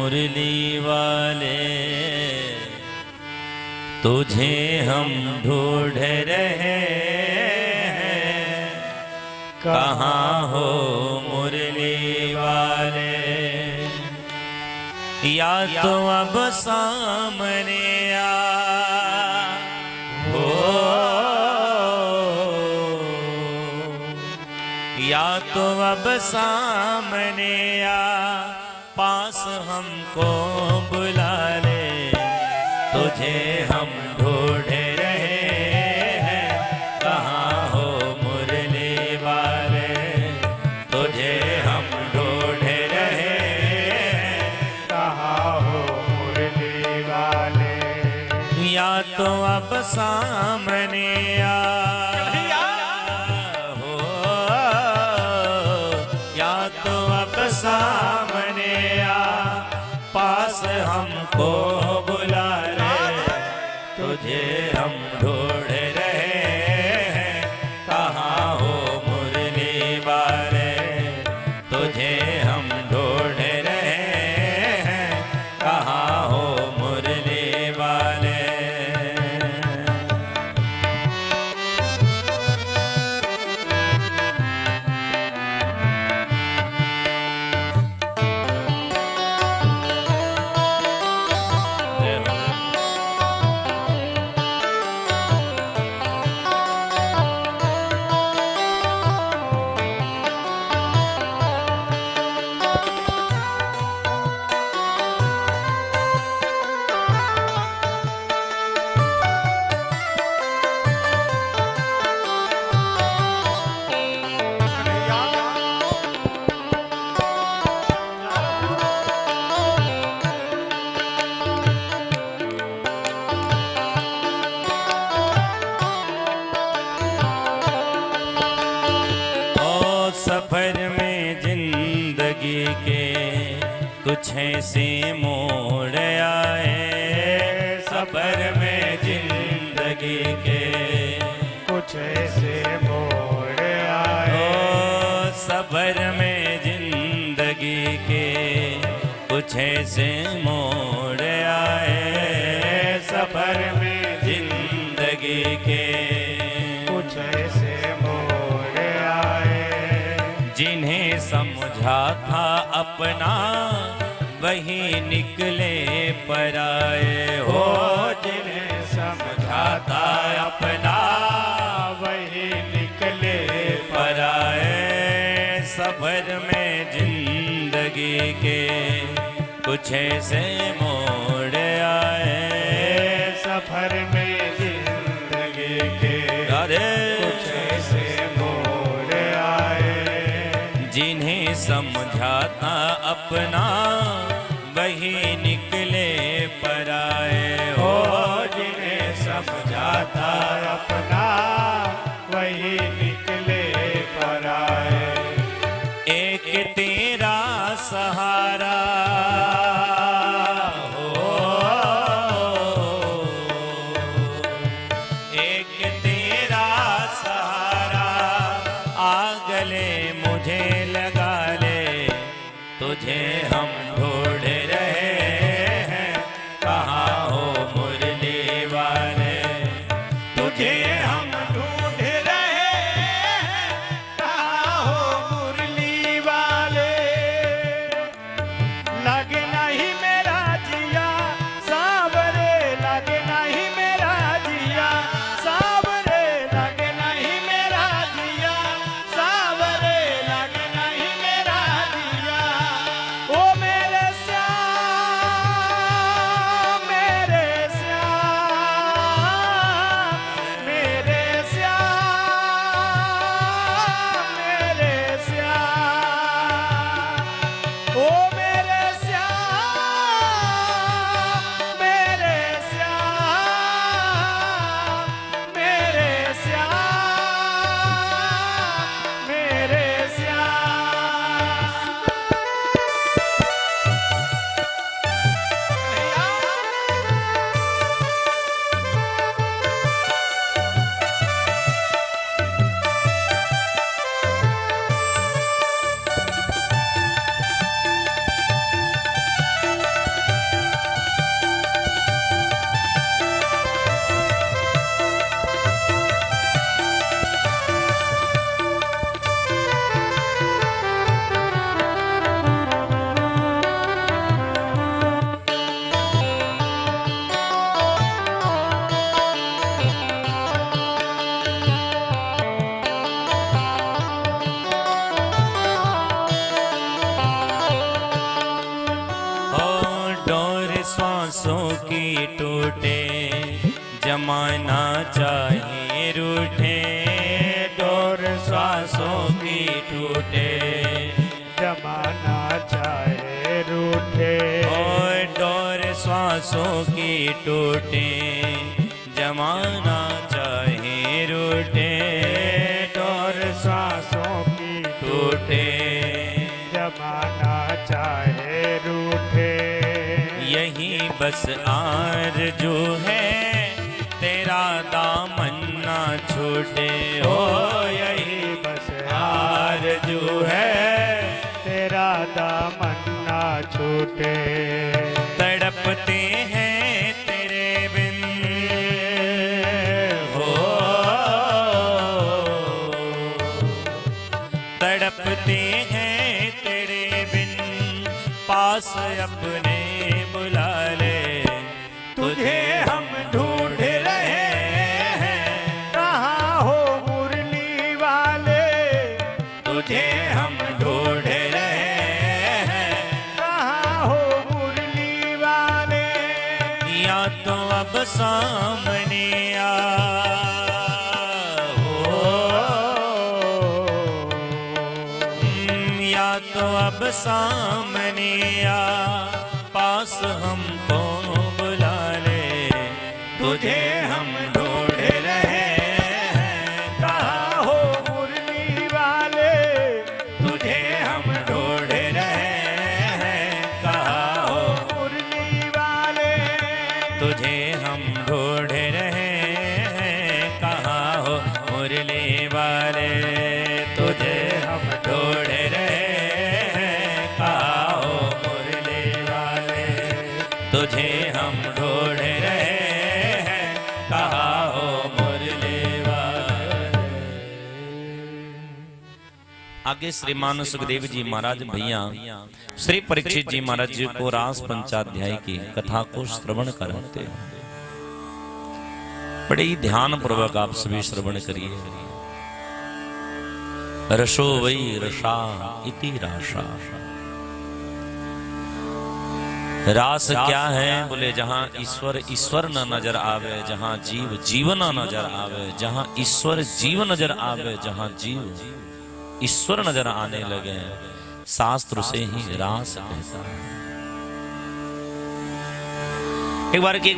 मुरली वाले, तुझे हम ढूंढ रहे हैं, कहाँ हो मुरली वाले। या तो अब सामने आ हो, या तो अब सामने आ, पास हमको बुला ले, तुझे हम ढूंढ रहे हैं, कहाँ हो मुरली वाले, तुझे हम ढूंढ रहे हैं, कहाँ हो मुरली वाले। या तो अब सामने आ हो, या तो अब सामने आ, पास हमको बुला ले, तुझे हम ढूंढ रहे हैं, कहाँ हो मुरली वाले, तुझे हम ढूंढ रहे हैं, कहाँ हो मुरली वाले। सफर में जिंदगी के कुछ ऐसे मोड़ आए, सफर में जिंदगी के कुछ ऐसे मोड़ आए, ओ सफर में जिंदगी के कुछ ऐसे मोड़ आए, सफर में जिंदगी के कुछ ऐसे मोड़ आए, जिन्हें समझा था अपना वही निकले पराए हो, जिन्हें समझा था अपना वही निकले पराए, सफर में जिंदगी के कुछ ऐसे मोड़ आए, सफर में जिंदगी के अरे कुछ ऐसे मोड़ आए, जिन्हें समझा था अपना वही निकले पराए हो, जिन्हें समझा था अपना वही निकले पराए। एक तेरा सहारा हो, एक तेरा सहारा, आ गले मुझे लगा ले, तुझे हम ढूंढ रहे हैं, कहाँ हो मुरली वाले, श्वासों की टूटे जमाना चाहे रूठे, डोर श्वासों की टूटे जमाना चाहे रूठे, और डोर श्वासों की टूटे जमाना चाहे रूठे, डोर सांसों की टूटे जमाना चाहे रूठे। यही बस आरज़ू है तेरा दामन ना छूटे, ओ यही बस आरज़ू है तेरा दामन ना छूटे। तड़पते हैं तेरे बिन हो, तड़पते हैं तेरे बिन पास अपने बुला ले, तुझे हम ढूंढ रहे हैं कहाँ हो मुरली वाले, तुझे हम ढूंढ रहे हैं, कहाँ हो मुरली वाले। या तो अब सामने आ हो, या तो अब सामने आ पास हमको बुला ले, तुझे हम ढूंढ रहे हैं कहाँ हो मुरली वाले, तुझे हम ढूंढ रहे हैं कहाँ हो, मुरली वाले। तुझे हम ढूंढ रहे हैं कहाँ हो मुरली वाले, तुझे हम ढूंढ रहे हैं कहाँ हो मुरली वाले, तुझे हम ढूंढ रहे हैं कहाँ हो मुरली वाले। आगे श्रीमान सुखदेव जी महाराज भैया श्री परीक्षित जी महाराज जी को रास पंचाध्याय की कथा को श्रवण कराते हैं। बड़े ही ध्यान पूर्वक आप सभी श्रवण करिए। रसो वै रसा इति राशा। रास क्या है? बोले जहां ईश्वर ईश्वर न नजर आवे, जहां जीव जीव न नजर आवे, जहां ईश्वर जीव नजर आवे, जहां जीव ईश्वर नजर आने लगे, शास्त्र से ही रास कहता है। एक बार की